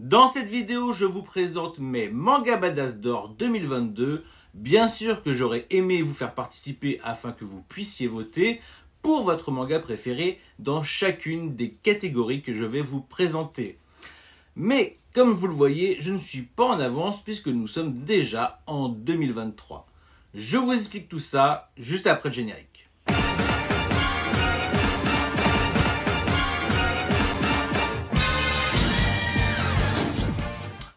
Dans cette vidéo, je vous présente mes Manga Badass d'Or 2022. Bien sûr que j'aurais aimé vous faire participer afin que vous puissiez voter pour votre manga préféré dans chacune des catégories que je vais vous présenter. Mais comme vous le voyez, je ne suis pas en avance puisque nous sommes déjà en 2023. Je vous explique tout ça juste après le générique.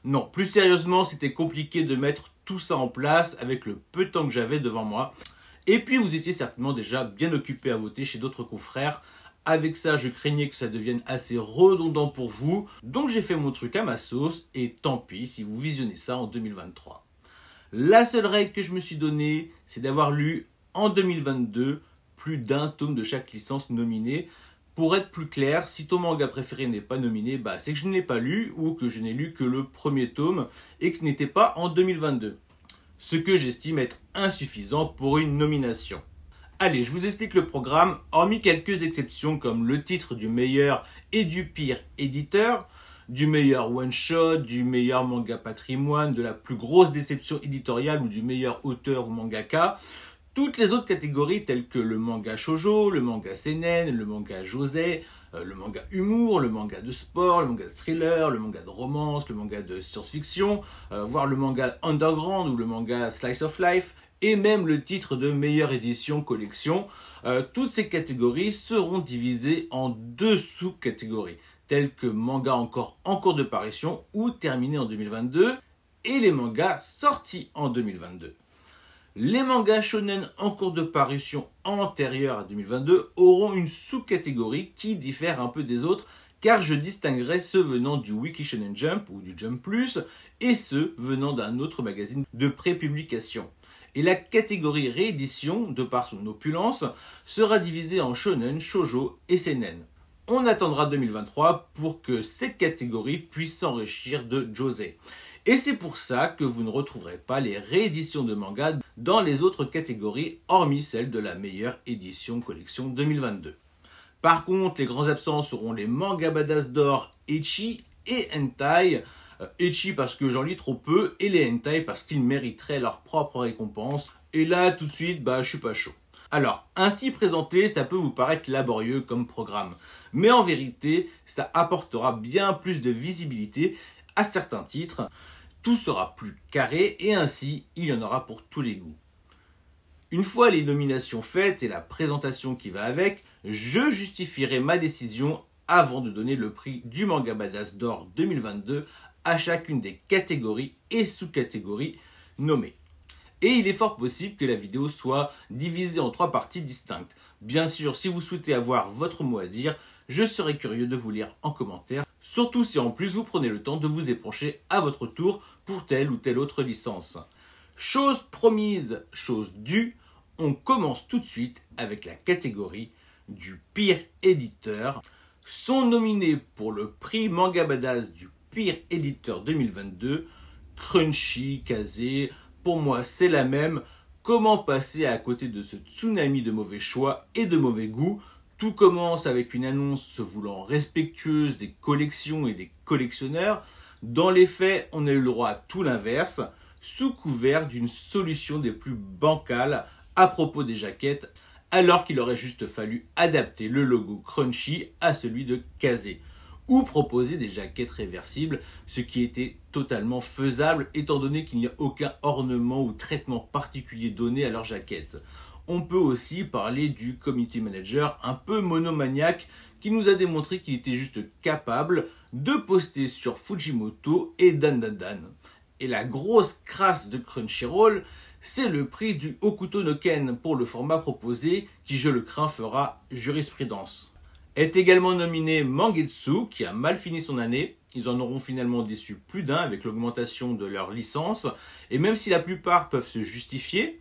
Non, plus sérieusement, c'était compliqué de mettre tout ça en place avec le peu de temps que j'avais devant moi. Et puis, vous étiez certainement déjà bien occupé à voter chez d'autres confrères. Avec ça, je craignais que ça devienne assez redondant pour vous. Donc, j'ai fait mon truc à ma sauce. Et tant pis si vous visionnez ça en 2023. La seule règle que je me suis donnée, c'est d'avoir lu en 2022 plus d'un tome de chaque licence nominée. Pour être plus clair, si ton manga préféré n'est pas nominé, c'est que je ne l'ai pas lu ou que je n'ai lu que le premier tome et que ce n'était pas en 2022. Ce que j'estime être insuffisant pour une nomination. Allez, je vous explique le programme, hormis quelques exceptions comme le titre du meilleur et du pire éditeur, du meilleur one-shot, du meilleur manga patrimoine, de la plus grosse déception éditoriale ou du meilleur auteur ou mangaka. Toutes les autres catégories telles que le manga shoujo, le manga seinen, le manga josei, le manga humour, le manga de sport, le manga de thriller, le manga de romance, le manga de science-fiction, voire le manga underground ou le manga slice of life, et même le titre de meilleure édition collection. Toutes ces catégories seront divisées en deux sous-catégories, telles que manga encore en cours de parution ou terminé en 2022, et les mangas sortis en 2022. Les mangas shonen en cours de parution antérieurs à 2022 auront une sous-catégorie qui diffère un peu des autres car je distinguerai ceux venant du Weekly Shonen Jump ou du Jump Plus et ceux venant d'un autre magazine de pré-publication. Et la catégorie réédition, de par son opulence, sera divisée en shonen, shoujo et seinen. On attendra 2023 pour que ces catégories puissent s'enrichir de josei. Et c'est pour ça que vous ne retrouverez pas les rééditions de manga dans les autres catégories, hormis celle de la meilleure édition collection 2022. Par contre, les grands absents seront les Manga Badass d'Or ecchi et hentai. Ecchi parce que j'en lis trop peu, et les hentai parce qu'ils mériteraient leur propre récompense. Et là, tout de suite, je suis pas chaud. Alors, ainsi présenté, ça peut vous paraître laborieux comme programme. Mais en vérité, ça apportera bien plus de visibilité à certains titres. Tout sera plus carré et ainsi, il y en aura pour tous les goûts. Une fois les nominations faites et la présentation qui va avec, je justifierai ma décision avant de donner le prix du Manga Badass d'Or 2022 à chacune des catégories et sous-catégories nommées. Et il est fort possible que la vidéo soit divisée en 3 parties distinctes. Bien sûr, si vous souhaitez avoir votre mot à dire, je serai curieux de vous lire en commentaire, surtout si en plus vous prenez le temps de vous épancher à votre tour pour telle ou telle autre licence. Chose promise, chose due, on commence tout de suite avec la catégorie du pire éditeur. Sont nominés pour le prix Manga Badass du pire éditeur 2022, Crunchy, Kazé. Pour moi, c'est la même. Comment passer à côté de ce tsunami de mauvais choix et de mauvais goût? Tout commence avec une annonce se voulant respectueuse des collections et des collectionneurs. Dans les faits, on a eu le droit à tout l'inverse, sous couvert d'une solution des plus bancales à propos des jaquettes, alors qu'il aurait juste fallu adapter le logo Crunchy à celui de Kazé, ou proposer des jaquettes réversibles, ce qui était totalement faisable étant donné qu'il n'y a aucun ornement ou traitement particulier donné à leurs jaquettes. On peut aussi parler du community manager un peu monomaniaque qui nous a démontré qu'il était juste capable de poster sur Fujimoto et Dandadan. Et la grosse crasse de Crunchyroll, c'est le prix du Hokuto no Ken pour le format proposé qui, je le crains, fera jurisprudence. Est également nominé Mangetsu qui a mal fini son année. Ils en auront finalement déçu plus d'un avec l'augmentation de leur licence. Et même si la plupart peuvent se justifier,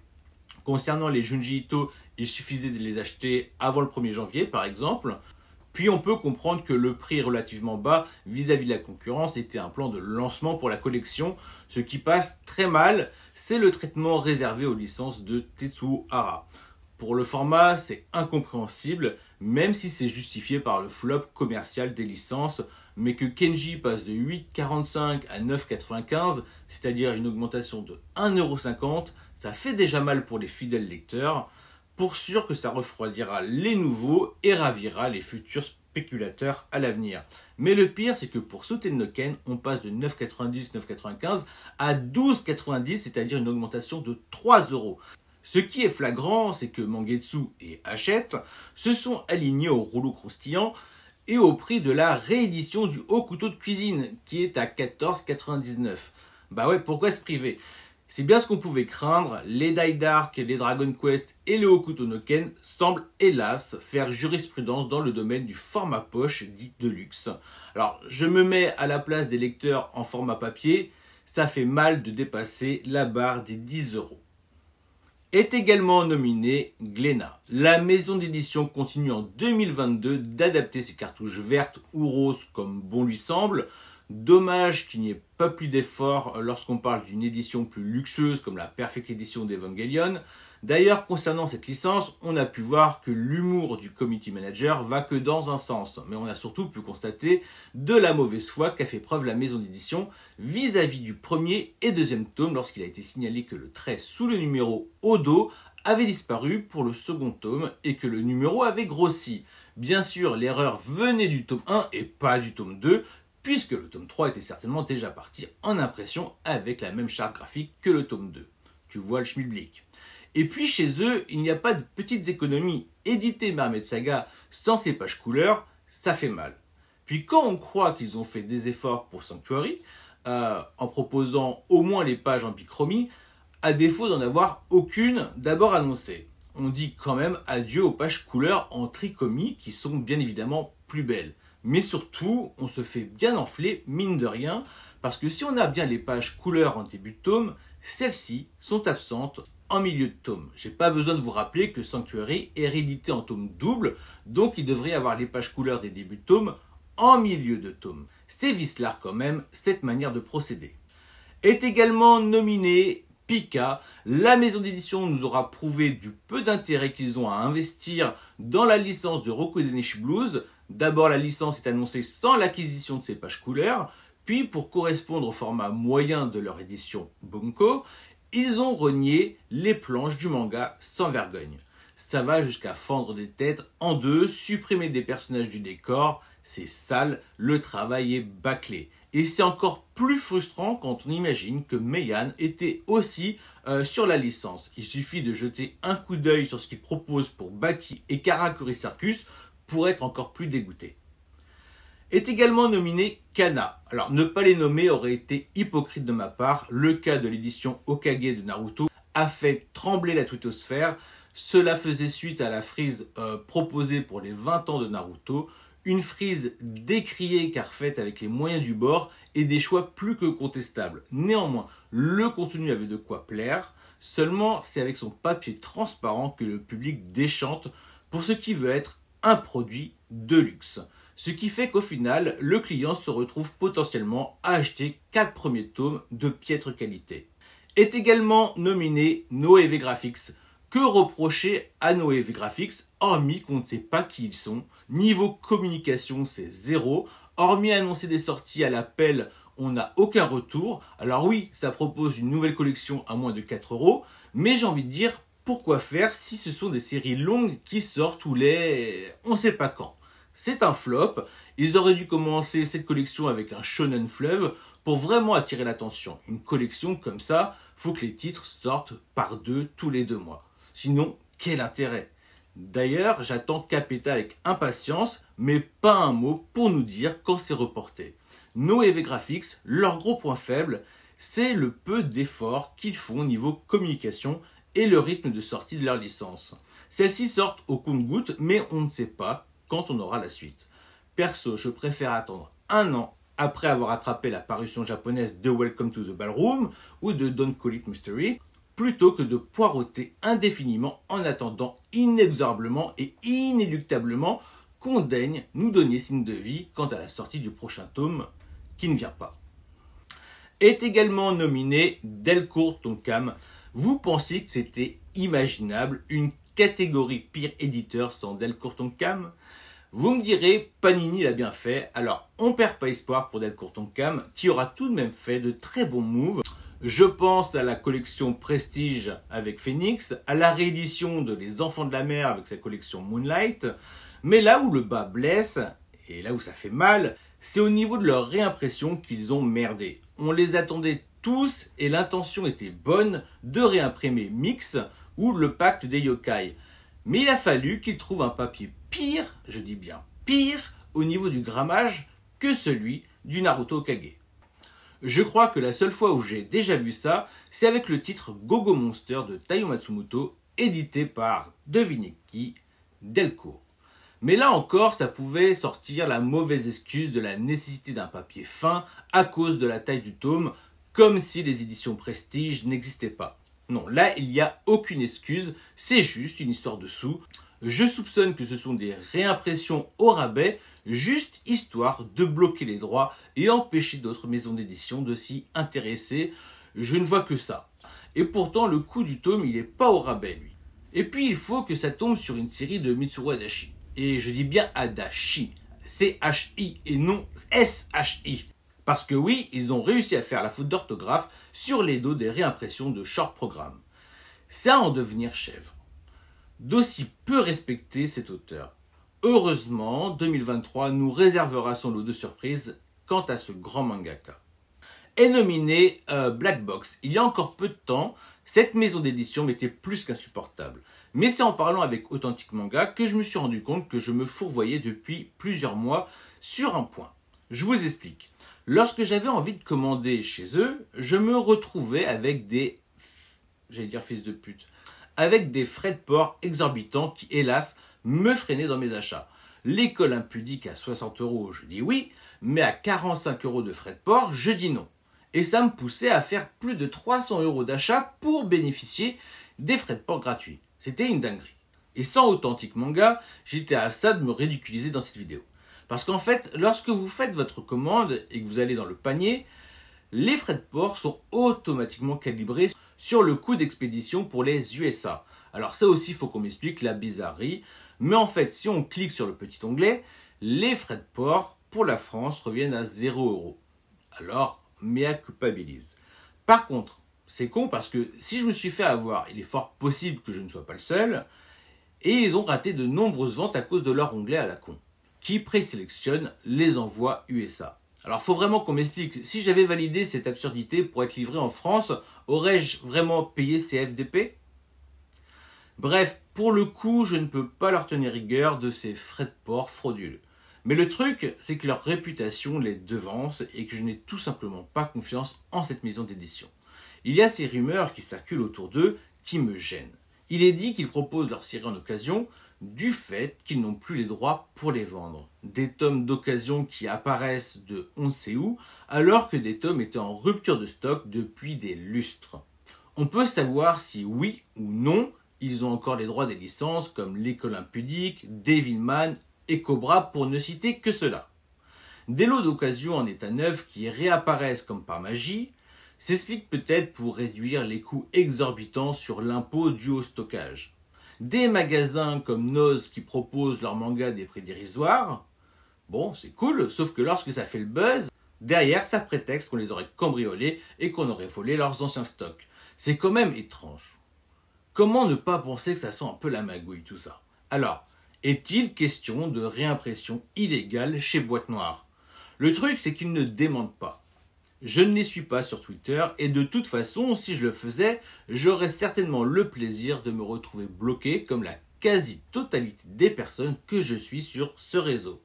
concernant les Junji Ito, il suffisait de les acheter avant le 1er janvier par exemple. Puis on peut comprendre que le prix relativement bas vis-à-vis de la concurrence était un plan de lancement pour la collection. Ce qui passe très mal, c'est le traitement réservé aux licences de Tetsuo Hara. Pour le format, c'est incompréhensible, même si c'est justifié par le flop commercial des licences, mais que Kenji passe de 8,45 à 9,95, c'est-à-dire une augmentation de 1,50 €, ça fait déjà mal pour les fidèles lecteurs. Pour sûr que ça refroidira les nouveaux et ravira les futurs spéculateurs à l'avenir. Mais le pire, c'est que pour Souten no Ken, on passe de 9,90, 9,95 à 12,90, c'est-à-dire une augmentation de 3 €. Ce qui est flagrant, c'est que Mangetsu et Hachette se sont alignés au rouleau croustillant et au prix de la réédition du haut couteau de cuisine, qui est à 14,99. Bah ouais, pourquoi se priver? C'est bien ce qu'on pouvait craindre, les Die Dark, les Dragon Quest et le Hokuto no Ken semblent hélas faire jurisprudence dans le domaine du format poche dit de luxe. Alors je me mets à la place des lecteurs en format papier, ça fait mal de dépasser la barre des 10 €. Est également nominé Glénat. La maison d'édition continue en 2022 d'adapter ses cartouches vertes ou roses comme bon lui semble. Dommage qu'il n'y ait pas plus d'efforts lorsqu'on parle d'une édition plus luxueuse comme la Perfect Edition d'Evangelion. D'ailleurs, concernant cette licence, on a pu voir que l'humour du committee manager va que dans un sens, mais on a surtout pu constater de la mauvaise foi qu'a fait preuve la maison d'édition vis-à-vis du premier et deuxième tome lorsqu'il a été signalé que le trait sous le numéro au dos avait disparu pour le second tome et que le numéro avait grossi. Bien sûr, l'erreur venait du tome 1 et pas du tome 2, puisque le tome 3 était certainement déjà parti en impression avec la même charte graphique que le tome 2. Tu vois le schmilblick. Et puis chez eux, il n'y a pas de petites économies. Éditer Mermaid Saga sans ces pages couleurs, ça fait mal. Puis quand on croit qu'ils ont fait des efforts pour Sanctuary, en proposant au moins les pages en bichromie, à défaut d'en avoir aucune d'abord annoncée. On dit quand même adieu aux pages couleurs en trichomie qui sont bien évidemment plus belles. Mais surtout, on se fait bien enfler, mine de rien, parce que si on a bien les pages couleurs en début de tome, celles-ci sont absentes en milieu de tome. J'ai pas besoin de vous rappeler que Sanctuary est réédité en tome double, donc il devrait avoir les pages couleurs des débuts de tome en milieu de tome. C'est vicelard quand même, cette manière de procéder. Est également nominé Pika. La maison d'édition nous aura prouvé du peu d'intérêt qu'ils ont à investir dans la licence de Rokudenshi Blues. D'abord, la licence est annoncée sans l'acquisition de ces pages couleurs, puis pour correspondre au format moyen de leur édition Bunko, ils ont renié les planches du manga sans vergogne. Ça va jusqu'à fendre des têtes en deux, supprimer des personnages du décor, c'est sale, le travail est bâclé. Et c'est encore plus frustrant quand on imagine que Meian était aussi sur la licence. Il suffit de jeter un coup d'œil sur ce qu'il propose pour Baki et Karakuri Circus pour être encore plus dégoûté. Est également nominé Kana. Alors ne pas les nommer aurait été hypocrite de ma part. Le cas de l'édition Okage de Naruto a fait trembler la twittosphère. Cela faisait suite à la frise proposée pour les 20 ans de Naruto. Une frise décriée car faite avec les moyens du bord et des choix plus que contestables. Néanmoins, le contenu avait de quoi plaire. Seulement, c'est avec son papier transparent que le public déchante pour ce qui veut être un produit de luxe. Ce qui fait qu'au final, le client se retrouve potentiellement à acheter 4 premiers tomes de piètre qualité. Est également nominé Noévé Graphics. Que reprocher à Noévé Graphics, hormis qu'on ne sait pas qui ils sont. Niveau communication, c'est zéro. Hormis annoncer des sorties à l'appel, on n'a aucun retour. Alors oui, ça propose une nouvelle collection à moins de 4 €, mais j'ai envie de dire, pourquoi faire si ce sont des séries longues qui sortent tous les... on ne sait pas quand. C'est un flop. Ils auraient dû commencer cette collection avec un shonen fleuve pour vraiment attirer l'attention. Une collection comme ça, faut que les titres sortent par deux tous les 2 mois. Sinon, quel intérêt? D'ailleurs, j'attends Capeta avec impatience, mais pas un mot pour nous dire quand c'est reporté. Noévé Graphics, leur gros point faible, c'est le peu d'efforts qu'ils font au niveau communication et le rythme de sortie de leur licence. Celles-ci sortent au compte-gouttes, mais on ne sait pas quand on aura la suite. Perso, je préfère attendre 1 an après avoir attrapé la parution japonaise de Welcome to the Ballroom ou de Don't Call It Mystery, plutôt que de poireauter indéfiniment en attendant inexorablement et inéluctablement qu'on daigne nous donner signe de vie quant à la sortie du prochain tome qui ne vient pas. Est également nominé Delcourt Tonkam. Vous pensiez que c'était imaginable une catégorie pire éditeur sans Delcourt Tonkam. Vous me direz, Panini l'a bien fait, alors on perd pas espoir pour Delcourt Tonkam qui aura tout de même fait de très bons moves. Je pense à la collection Prestige avec Phoenix, à la réédition de Les Enfants de la Mer avec sa collection Moonlight, mais là où le bas blesse, et là où ça fait mal, c'est au niveau de leur réimpression qu'ils ont merdé. On les attendait tous et l'intention était bonne de réimprimer Mix ou le pacte des yokai. Mais il a fallu qu'ils trouvent un papier pire, je dis bien pire, au niveau du grammage que celui du Naruto Kage. Je crois que la seule fois où j'ai déjà vu ça, c'est avec le titre Gogo Monster de Taiyo Matsumoto, édité par, devinez qui, Delcourt. Mais là encore, ça pouvait sortir la mauvaise excuse de la nécessité d'un papier fin à cause de la taille du tome, comme si les éditions Prestige n'existaient pas. Non, là, il n'y a aucune excuse, c'est juste une histoire de sous. Je soupçonne que ce sont des réimpressions au rabais, juste histoire de bloquer les droits et empêcher d'autres maisons d'édition de s'y intéresser. Je ne vois que ça. Et pourtant, le coût du tome, il n'est pas au rabais, lui. Et puis, il faut que ça tombe sur une série de Mitsuru Adachi. Et je dis bien Adachi, C-H-I et non S-H-I. Parce que oui, ils ont réussi à faire la faute d'orthographe sur les dos des réimpressions de short programme. C'est à en devenir chèvre. D'aussi peu respecter cet auteur. Heureusement, 2023 nous réservera son lot de surprises quant à ce grand mangaka. Est nominé Black Box. Il y a encore peu de temps, cette maison d'édition m'était plus qu'insupportable. Mais c'est en parlant avec Authentic Manga que je me suis rendu compte que je me fourvoyais depuis plusieurs mois sur un point. Je vous explique. Lorsque j'avais envie de commander chez eux, je me retrouvais avec des... j'allais dire fils de pute. Avec des frais de port exorbitants qui, hélas, me freinaient dans mes achats. L'école impudique à 60 €, je dis oui, mais à 45 € de frais de port, je dis non. Et ça me poussait à faire plus de 300 € d'achat pour bénéficier des frais de port gratuits. C'était une dinguerie. Et sans Authentic Manga, j'étais à ça de me ridiculiser dans cette vidéo. Parce qu'en fait, lorsque vous faites votre commande et que vous allez dans le panier, les frais de port sont automatiquement calibrés sur le coût d'expédition pour les USA. Alors ça aussi, il faut qu'on m'explique la bizarrerie. Mais en fait, si on clique sur le petit onglet, les frais de port pour la France reviennent à 0 €. Alors, mea culpabilis. Par contre, c'est con parce que si je me suis fait avoir, il est fort possible que je ne sois pas le seul, et ils ont raté de nombreuses ventes à cause de leur onglet à la con, qui présélectionne les envois USA. Alors, il faut vraiment qu'on m'explique, si j'avais validé cette absurdité pour être livré en France, aurais-je vraiment payé ces FDP? Bref, pour le coup, je ne peux pas leur tenir rigueur de ces frais de port frauduleux. Mais le truc, c'est que leur réputation les devance et que je n'ai tout simplement pas confiance en cette maison d'édition. Il y a ces rumeurs qui circulent autour d'eux qui me gênent. Il est dit qu'ils proposent leur série en occasion du fait qu'ils n'ont plus les droits pour les vendre. Des tomes d'occasion qui apparaissent de on ne sait où, alors que des tomes étaient en rupture de stock depuis des lustres. On peut savoir si oui ou non, ils ont encore les droits des licences comme l'École impudique, Devilman et Cobra pour ne citer que cela. Des lots d'occasion en état neuf qui réapparaissent comme par magie s'expliquent peut-être pour réduire les coûts exorbitants sur l'impôt dû au stockage. Des magasins comme Noz qui proposent leurs mangas à des prix dérisoires, bon c'est cool, sauf que lorsque ça fait le buzz, derrière ça prétexte qu'on les aurait cambriolés et qu'on aurait volé leurs anciens stocks. C'est quand même étrange. Comment ne pas penser que ça sent un peu la magouille tout ça? Alors, est-il question de réimpression illégale chez Boîte Noire? Le truc, c'est qu'ils ne démentent pas. Je ne les suis pas sur Twitter et de toute façon, si je le faisais, j'aurais certainement le plaisir de me retrouver bloqué comme la quasi-totalité des personnes que je suis sur ce réseau.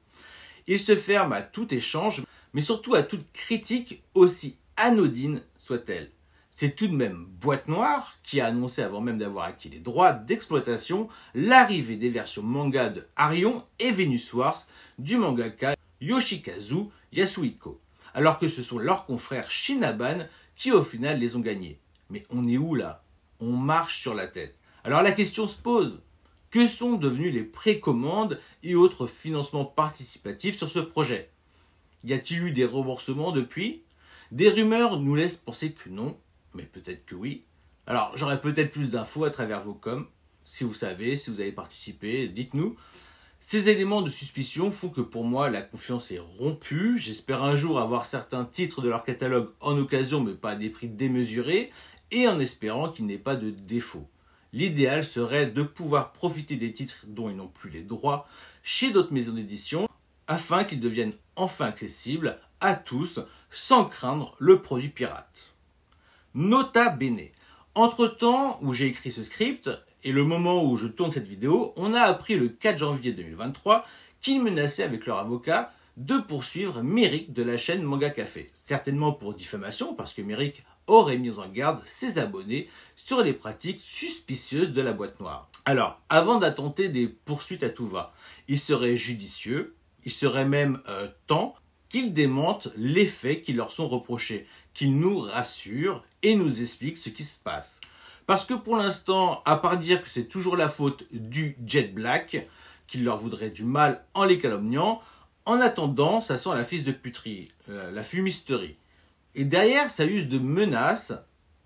Ils se ferment à tout échange, mais surtout à toute critique aussi anodine soit-elle. C'est tout de même Boîte Noire qui a annoncé avant même d'avoir acquis les droits d'exploitation l'arrivée des versions manga de Arion et Venus Wars du mangaka Yoshikazu Yasuhiko, alors que ce sont leurs confrères Shinaban qui au final les ont gagnés. Mais on est où là? On marche sur la tête. Alors la question se pose, que sont devenues les précommandes et autres financements participatifs sur ce projet? Y a-t-il eu des remboursements depuis? Des rumeurs nous laissent penser que non, mais peut-être que oui. Alors j'aurai peut-être plus d'infos à travers vos coms. Si vous savez, si vous avez participé, dites-nous. Ces éléments de suspicion font que pour moi, la confiance est rompue. J'espère un jour avoir certains titres de leur catalogue en occasion, mais pas à des prix démesurés, et en espérant qu'il n'y ait pas de défaut. L'idéal serait de pouvoir profiter des titres dont ils n'ont plus les droits chez d'autres maisons d'édition, afin qu'ils deviennent enfin accessibles à tous, sans craindre le produit pirate. Nota bene. Entre-temps où j'ai écrit ce script, et le moment où je tourne cette vidéo, on a appris le 4 janvier 2023 qu'ils menaçaient avec leur avocat de poursuivre Méric de la chaîne Manga Café. Certainement pour diffamation, parce que Méric aurait mis en garde ses abonnés sur les pratiques suspicieuses de la boîte noire. Alors, avant d'attenter des poursuites à tout va, il serait judicieux, il serait même temps qu'ils démentent les faits qui leur sont reprochés, qu'ils nous rassurent et nous expliquent ce qui se passe. Parce que pour l'instant, à part dire que c'est toujours la faute du Jet Black, qu'il leur voudrait du mal en les calomniant, en attendant, ça sent la fils de puterie, la fumisterie. Et derrière, ça use de menaces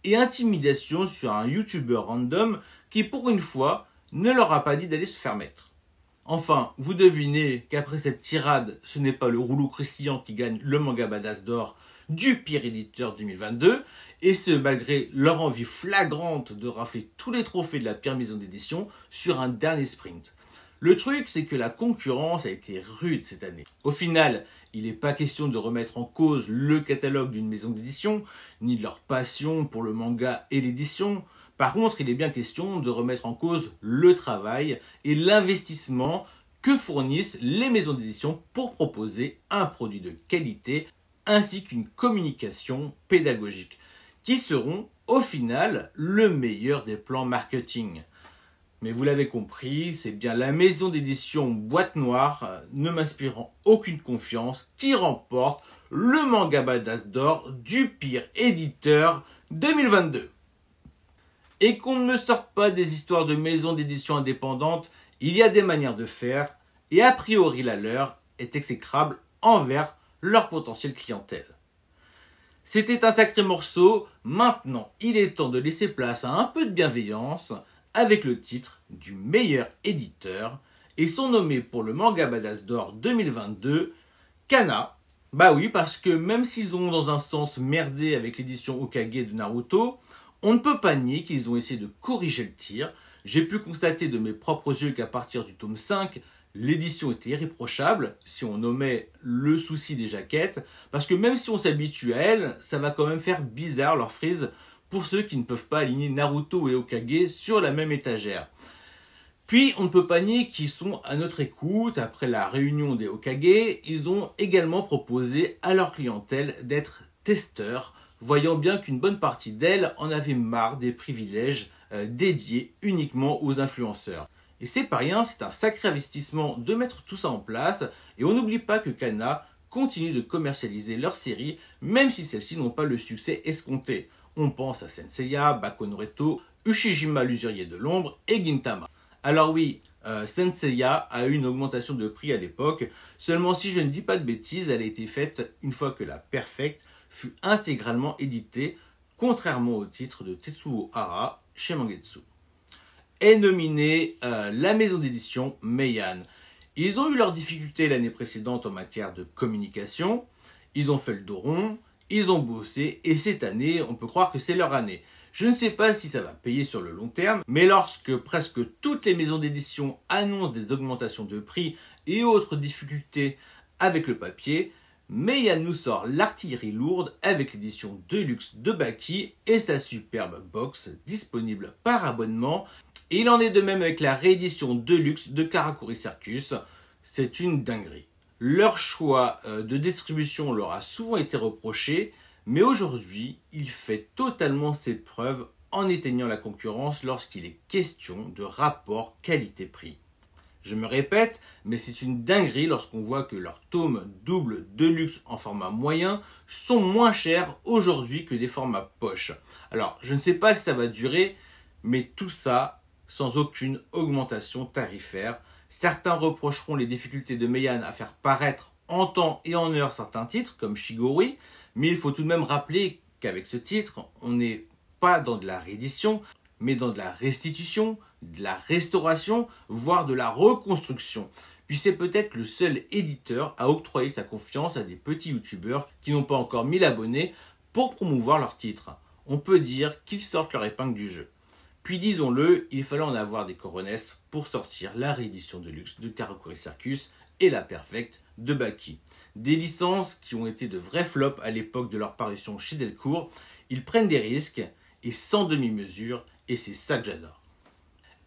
et intimidations sur un YouTuber random qui, pour une fois, ne leur a pas dit d'aller se faire mettre. Enfin, vous devinez qu'après cette tirade, ce n'est pas le rouleau Christian qui gagne le Manga Badass d'or du pire éditeur 2022, et ce malgré leur envie flagrante de rafler tous les trophées de la pire maison d'édition sur un dernier sprint. Le truc, c'est que la concurrence a été rude cette année. Au final, il n'est pas question de remettre en cause le catalogue d'une maison d'édition, ni de leur passion pour le manga et l'édition. Par contre, il est bien question de remettre en cause le travail et l'investissement que fournissent les maisons d'édition pour proposer un produit de qualité ainsi qu'une communication pédagogique, qui seront au final le meilleur des plans marketing. Mais vous l'avez compris, c'est bien la maison d'édition Boîte Noire, ne m'inspirant aucune confiance, qui remporte le Manga Badass d'or du pire éditeur 2022. Et qu'on ne me sorte pas des histoires de maisons d'édition indépendantes, il y a des manières de faire, et a priori la leur est exécrable envers leur potentielle clientèle. C'était un sacré morceau, maintenant il est temps de laisser place à un peu de bienveillance avec le titre du meilleur éditeur et sont nommés pour le Manga Badass d'or 2022 Kana. Bah oui, parce que même s'ils ont dans un sens merdé avec l'édition Hokage de Naruto, on ne peut pas nier qu'ils ont essayé de corriger le tir. J'ai pu constater de mes propres yeux qu'à partir du tome 5, l'édition était irréprochable, si on nommait le souci des jaquettes, parce que même si on s'habitue à elles, ça va quand même faire bizarre leur frise pour ceux qui ne peuvent pas aligner Naruto et Hokage sur la même étagère. Puis, on ne peut pas nier qu'ils sont à notre écoute. Après la réunion des Hokage, ils ont également proposé à leur clientèle d'être testeurs, voyant bien qu'une bonne partie d'elles en avait marre des privilèges dédiés uniquement aux influenceurs. Et c'est pas rien, c'est un sacré investissement de mettre tout ça en place. Et on n'oublie pas que Kana continue de commercialiser leurs séries, même si celles-ci n'ont pas le succès escompté. On pense à Senseiya, Bako no Reto, Ushijima l'usurier de l'ombre et Gintama. Alors oui, Senseiya a eu une augmentation de prix à l'époque, seulement si je ne dis pas de bêtises, elle a été faite une fois que la Perfect fut intégralement éditée, contrairement au titre de Tetsuo Hara chez Mangetsu. Est nominée la maison d'édition Meian. Ils ont eu leurs difficultés l'année précédente en matière de communication, ils ont fait le dos rond, ils ont bossé et cette année, on peut croire que c'est leur année. Je ne sais pas si ça va payer sur le long terme, mais lorsque presque toutes les maisons d'édition annoncent des augmentations de prix et autres difficultés avec le papier, Meian nous sort l'artillerie lourde avec l'édition Deluxe de Baki et sa superbe box disponible par abonnement. Et il en est de même avec la réédition Deluxe de Karakuri Circus. C'est une dinguerie. Leur choix de distribution leur a souvent été reproché, mais aujourd'hui, il fait totalement ses preuves en éteignant la concurrence lorsqu'il est question de rapport qualité-prix. Je me répète, mais c'est une dinguerie lorsqu'on voit que leurs tomes double Deluxe en format moyen sont moins chers aujourd'hui que des formats poche. Alors, je ne sais pas si ça va durer, mais tout ça sans aucune augmentation tarifaire. Certains reprocheront les difficultés de Meian à faire paraître en temps et en heure certains titres, comme Shigori, mais il faut tout de même rappeler qu'avec ce titre, on n'est pas dans de la réédition, mais dans de la restitution, de la restauration, voire de la reconstruction. Puis c'est peut-être le seul éditeur à octroyer sa confiance à des petits youtubeurs qui n'ont pas encore 1000 abonnés pour promouvoir leurs titres. On peut dire qu'ils sortent leur épingle du jeu. Puis disons-le, il fallait en avoir des coronesses pour sortir la réédition de luxe de Karakuri Circus et la Perfect de Baki. Des licences qui ont été de vrais flops à l'époque de leur parution chez Delcourt. Ils prennent des risques et sans demi-mesure, et c'est ça que j'adore.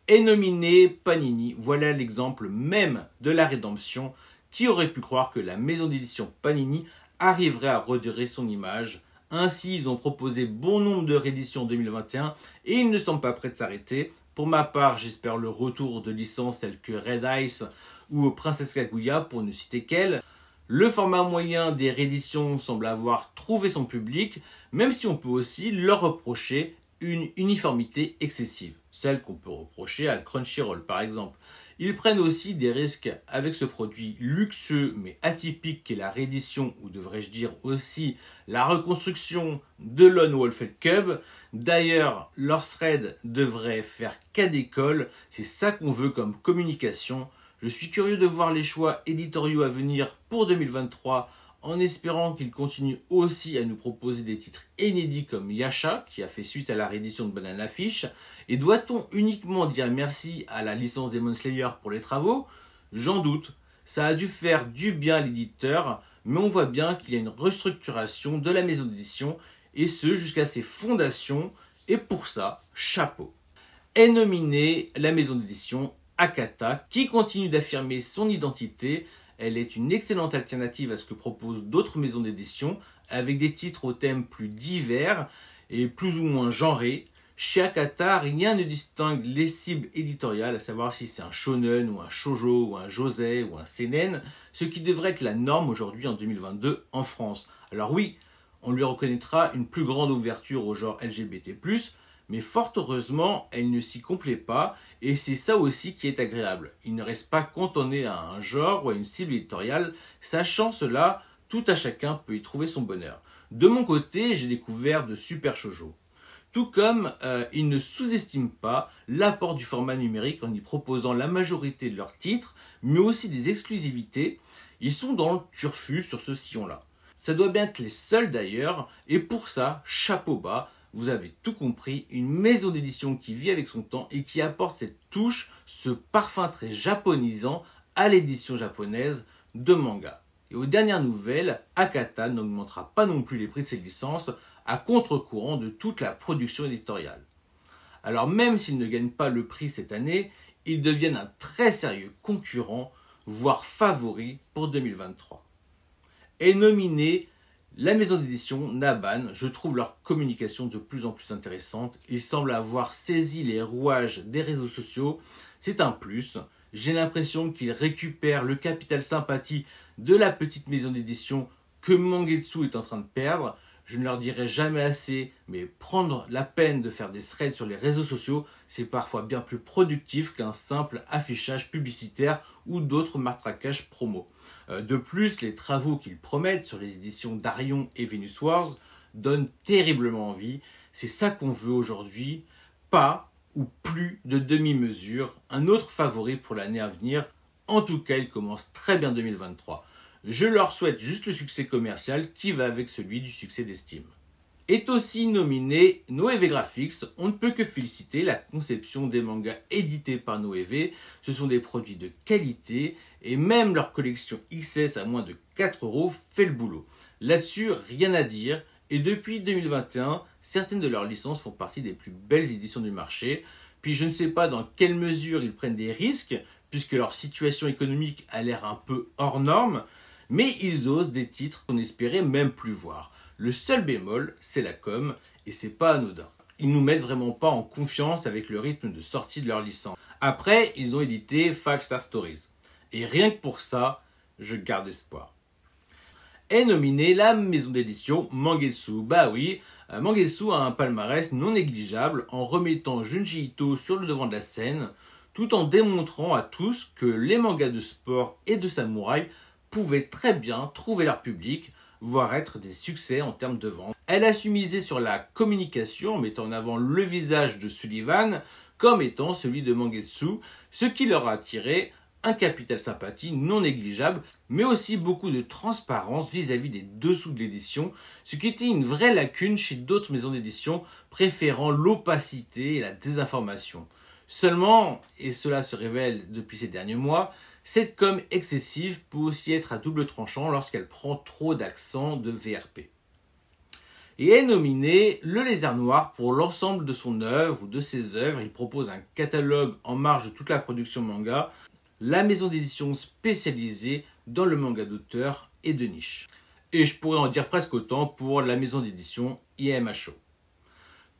Est nominé Panini, voilà l'exemple même de la rédemption. Qui aurait pu croire que la maison d'édition Panini arriverait à redorer son image? Ainsi, ils ont proposé bon nombre de rééditions en 2021 et ils ne semblent pas prêts de s'arrêter. Pour ma part, j'espère le retour de licences telles que Red Ice ou Princesse Kaguya pour ne citer qu'elles. Le format moyen des rééditions semble avoir trouvé son public, même si on peut aussi leur reprocher une uniformité excessive, celle qu'on peut reprocher à Crunchyroll par exemple. Ils prennent aussi des risques avec ce produit luxueux mais atypique qu'est la réédition, ou devrais-je dire aussi la reconstruction de Lone Wolf Cub. D'ailleurs, leur thread devrait faire cas d'école, c'est ça qu'on veut comme communication. Je suis curieux de voir les choix éditoriaux à venir pour 2023, en espérant qu'ils continuent aussi à nous proposer des titres inédits comme Yasha, qui a fait suite à la réédition de Banana Fish. Et doit-on uniquement dire merci à la licence Demon Slayer pour les travaux? J'en doute. Ça a dû faire du bien à l'éditeur, mais on voit bien qu'il y a une restructuration de la maison d'édition, et ce jusqu'à ses fondations, et pour ça, chapeau. Est nominée la maison d'édition Akata, qui continue d'affirmer son identité. Elle est une excellente alternative à ce que proposent d'autres maisons d'édition, avec des titres aux thèmes plus divers et plus ou moins genrés. Chez Akata, rien ne distingue les cibles éditoriales, à savoir si c'est un shonen ou un shoujo ou un josei ou un seinen, ce qui devrait être la norme aujourd'hui en 2022 en France. Alors oui, on lui reconnaîtra une plus grande ouverture au genre LGBT+, mais fort heureusement, elle ne s'y complaît pas, et c'est ça aussi qui est agréable. Il ne reste pas cantonné à un genre ou à une cible éditoriale, sachant cela, tout à chacun peut y trouver son bonheur. De mon côté, j'ai découvert de super shoujo. Tout comme ils ne sous-estiment pas l'apport du format numérique en y proposant la majorité de leurs titres, mais aussi des exclusivités. Ils sont dans le turfu sur ce sillon-là. Ça doit bien être les seuls d'ailleurs, et pour ça, chapeau bas. Vous avez tout compris, une maison d'édition qui vit avec son temps et qui apporte cette touche, ce parfum très japonisant à l'édition japonaise de manga. Et aux dernières nouvelles, Akata n'augmentera pas non plus les prix de ses licences à contre-courant de toute la production éditoriale. Alors même s'ils ne gagnent pas le prix cette année, ils deviennent un très sérieux concurrent, voire favori pour 2023. Est nominé la maison d'édition Naban. Je trouve leur communication de plus en plus intéressante. Ils semblent avoir saisi les rouages des réseaux sociaux. C'est un plus. J'ai l'impression qu'ils récupèrent le capital sympathie de la petite maison d'édition que Mangetsu est en train de perdre. Je ne leur dirai jamais assez, mais prendre la peine de faire des threads sur les réseaux sociaux, c'est parfois bien plus productif qu'un simple affichage publicitaire ou d'autres matraquages promo. De plus, les travaux qu'ils promettent sur les éditions Darion et Venus Wars donnent terriblement envie. C'est ça qu'on veut aujourd'hui, pas ou plus de demi-mesure, un autre favori pour l'année à venir. En tout cas, il commence très bien 2023. Je leur souhaite juste le succès commercial qui va avec celui du succès d'Esteam. Est aussi nominé Noévé Graphics. On ne peut que féliciter la conception des mangas édités par Noévé. Ce sont des produits de qualité et même leur collection XS à moins de 4 € fait le boulot. Là-dessus, rien à dire. Et depuis 2021, certaines de leurs licences font partie des plus belles éditions du marché. Puis je ne sais pas dans quelle mesure ils prennent des risques, puisque leur situation économique a l'air un peu hors norme, mais ils osent des titres qu'on espérait même plus voir. Le seul bémol, c'est la com, et c'est pas anodin. Ils nous mettent vraiment pas en confiance avec le rythme de sortie de leur licence. Après, ils ont édité 5 Star Stories. Et rien que pour ça, je garde espoir. Est nominée la maison d'édition Mangetsu. Bah oui, Mangetsu a un palmarès non négligeable en remettant Junji Ito sur le devant de la scène, tout en démontrant à tous que les mangas de sport et de samouraï pouvaient très bien trouver leur public. voire être des succès en termes de vente. Elle a su miser sur la communication en mettant en avant le visage de Sullivan comme étant celui de Mangetsu, ce qui leur a attiré un capital sympathie non négligeable, mais aussi beaucoup de transparence vis-à-vis des dessous de l'édition, ce qui était une vraie lacune chez d'autres maisons d'édition préférant l'opacité et la désinformation. Seulement, et cela se révèle depuis ces derniers mois, cette com excessive peut aussi être à double tranchant lorsqu'elle prend trop d'accent de VRP. Et est nominé le Lézard Noir pour l'ensemble de son œuvre ou de ses œuvres. Il propose un catalogue en marge de toute la production manga, la maison d'édition spécialisée dans le manga d'auteur et de niche. Et je pourrais en dire presque autant pour la maison d'édition IMHO.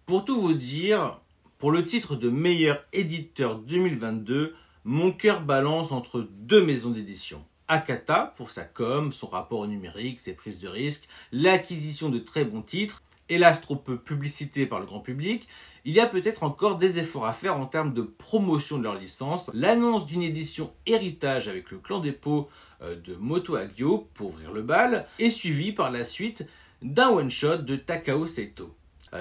Pour tout vous dire, pour le titre de meilleur éditeur 2022, mon cœur balance entre deux maisons d'édition. Akata pour sa com, son rapport au numérique, ses prises de risque, l'acquisition de très bons titres, hélas trop peu publicité par le grand public. Il y a peut-être encore des efforts à faire en termes de promotion de leur licence. L'annonce d'une édition héritage avec le clan des pots de Moto Hagio pour ouvrir le bal est suivie par la suite d'un one-shot de Takao Saito.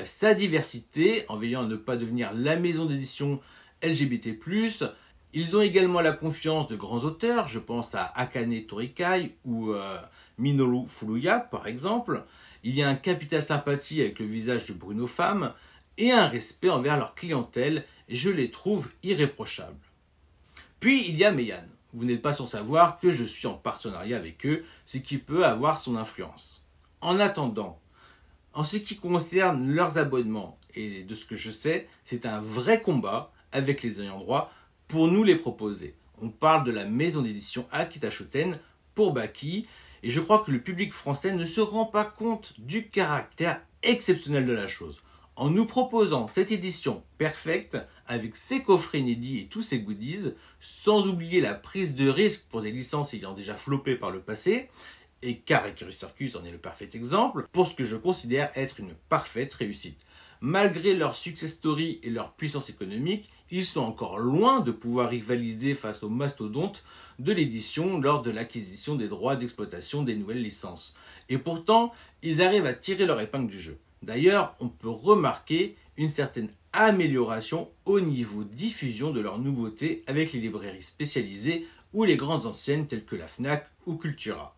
Sa diversité, en veillant à ne pas devenir la maison d'édition LGBT+, ils ont également la confiance de grands auteurs, je pense à Akane Torikai ou Minoru Furuya par exemple. Il y a un capital sympathie avec le visage de Bruno Femme et un respect envers leur clientèle, je les trouve irréprochables. Puis il y a Meian. Vous n'êtes pas sans savoir que je suis en partenariat avec eux, ce qui peut avoir son influence. En attendant, en ce qui concerne leurs abonnements, et de ce que je sais, c'est un vrai combat avec les ayants droit pour nous les proposer. On parle de la maison d'édition Akita Shoten pour Baki, et je crois que le public français ne se rend pas compte du caractère exceptionnel de la chose. En nous proposant cette édition perfecte, avec ses coffrets inédits et tous ses goodies, sans oublier la prise de risque pour des licences ayant déjà floppé par le passé, et Karakuri Circus en est le parfait exemple, pour ce que je considère être une parfaite réussite. Malgré leur success story et leur puissance économique, ils sont encore loin de pouvoir rivaliser face aux mastodontes de l'édition lors de l'acquisition des droits d'exploitation des nouvelles licences. Et pourtant, ils arrivent à tirer leur épingle du jeu. D'ailleurs, on peut remarquer une certaine amélioration au niveau diffusion de leurs nouveautés avec les librairies spécialisées ou les grandes enseignes telles que la Fnac ou Cultura.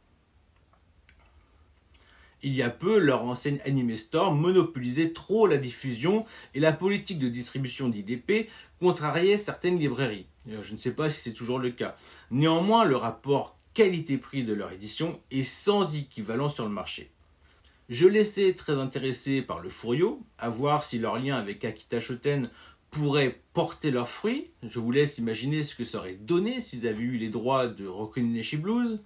Il y a peu, leur enseigne Anime Store monopolisait trop la diffusion et la politique de distribution d'IDP contrariait certaines librairies. Je ne sais pas si c'est toujours le cas. Néanmoins, le rapport qualité-prix de leur édition est sans équivalent sur le marché. Je laissais très intéressé par le Furio, à voir si leur lien avec Akita Shoten pourrait porter leurs fruits. Je vous laisse imaginer ce que ça aurait donné s'ils avaient eu les droits de Rokunineshi Blues.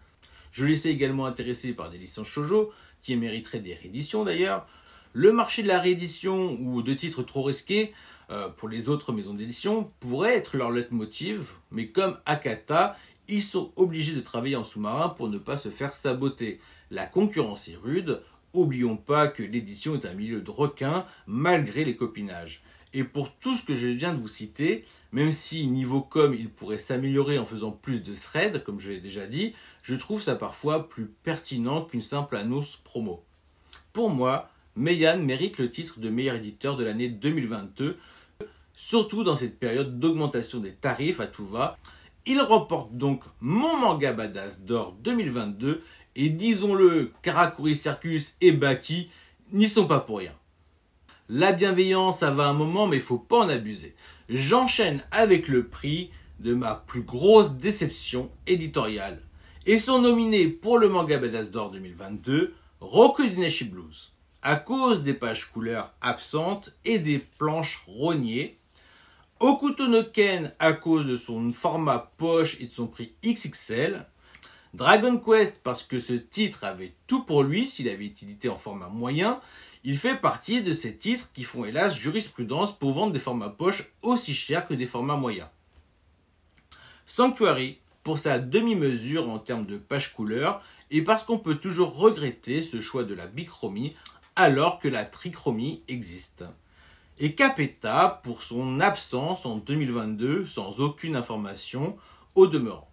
Je laissais également intéressé par des licences shoujo, qui mériteraient des rééditions d'ailleurs. Le marché de la réédition ou de titres trop risqués pour les autres maisons d'édition pourrait être leur leitmotiv, mais comme Akata, ils sont obligés de travailler en sous-marin pour ne pas se faire saboter. La concurrence est rude, oublions pas que l'édition est un milieu de requins malgré les copinages. Et pour tout ce que je viens de vous citer, même si niveau com il pourrait s'améliorer en faisant plus de threads, comme je l'ai déjà dit, je trouve ça parfois plus pertinent qu'une simple annonce promo. Pour moi, Meian mérite le titre de meilleur éditeur de l'année 2022, surtout dans cette période d'augmentation des tarifs à tout va. Il remporte donc mon manga badass d'or 2022 et disons-le, Karakuri Circus et Baki n'y sont pas pour rien. La bienveillance, ça va un moment, mais il ne faut pas en abuser. J'enchaîne avec le prix de ma plus grosse déception éditoriale. Et sont nominés pour le manga badass d'or 2022, Rokunineshi Blues, à cause des pages couleurs absentes et des planches rognées, Hokuto no Ken à cause de son format poche et de son prix XXL, Dragon Quest parce que ce titre avait tout pour lui s'il avait été édité en format moyen. Il fait partie de ces titres qui font hélas jurisprudence pour vendre des formats poche aussi chers que des formats moyens. Sanctuary pour sa demi-mesure en termes de page couleur et parce qu'on peut toujours regretter ce choix de la bichromie alors que la trichromie existe. Et Capeta pour son absence en 2022 sans aucune information au demeurant.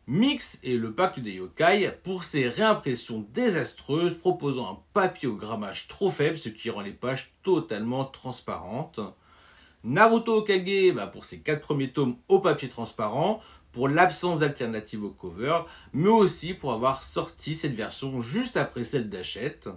Mix et le pacte des yokai pour ses réimpressions désastreuses proposant un papier au grammage trop faible, ce qui rend les pages totalement transparentes. Naruto Hokage pour ses 4 premiers tomes au papier transparent, pour l'absence d'alternative au cover, mais aussi pour avoir sorti cette version juste après celle d'Hachette.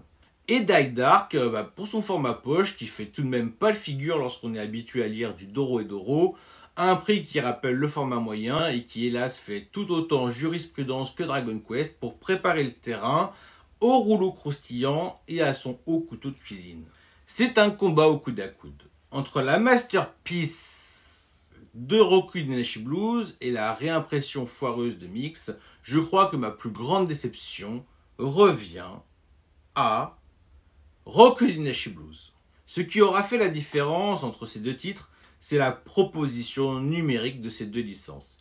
Et Dike Dark pour son format poche qui fait tout de même pas le figure lorsqu'on est habitué à lire du Doro et Doro, à un prix qui rappelle le format moyen et qui hélas fait tout autant jurisprudence que Dragon Quest pour préparer le terrain au rouleau croustillant et à son haut couteau de cuisine. C'est un combat au coude à coude entre la masterpiece de Roku Inuarashi Blues et la réimpression foireuse de Mix. Je crois que ma plus grande déception revient à Roku Inuarashi Blues. Ce qui aura fait la différence entre ces deux titres, c'est la proposition numérique de ces deux licences.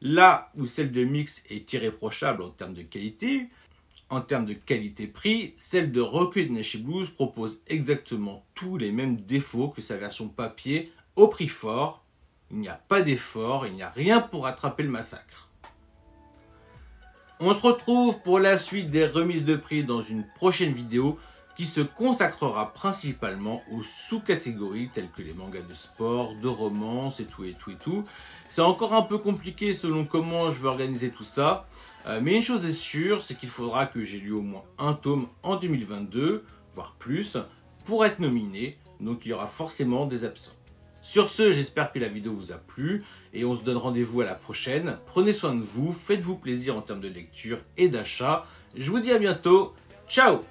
Là où celle de Mix est irréprochable en termes de qualité, en termes de qualité-prix, celle de Roku Inuarashi Blues propose exactement tous les mêmes défauts que sa version papier au prix fort. Il n'y a pas d'effort, il n'y a rien pour rattraper le massacre. On se retrouve pour la suite des remises de prix dans une prochaine vidéo qui se consacrera principalement aux sous-catégories telles que les mangas de sport, de romance et tout. C'est encore un peu compliqué selon comment je vais organiser tout ça, mais une chose est sûre, c'est qu'il faudra que j'ai lu au moins un tome en 2022, voire plus, pour être nominé, donc il y aura forcément des absents. Sur ce, j'espère que la vidéo vous a plu et on se donne rendez-vous à la prochaine. Prenez soin de vous, faites-vous plaisir en termes de lecture et d'achat. Je vous dis à bientôt, ciao!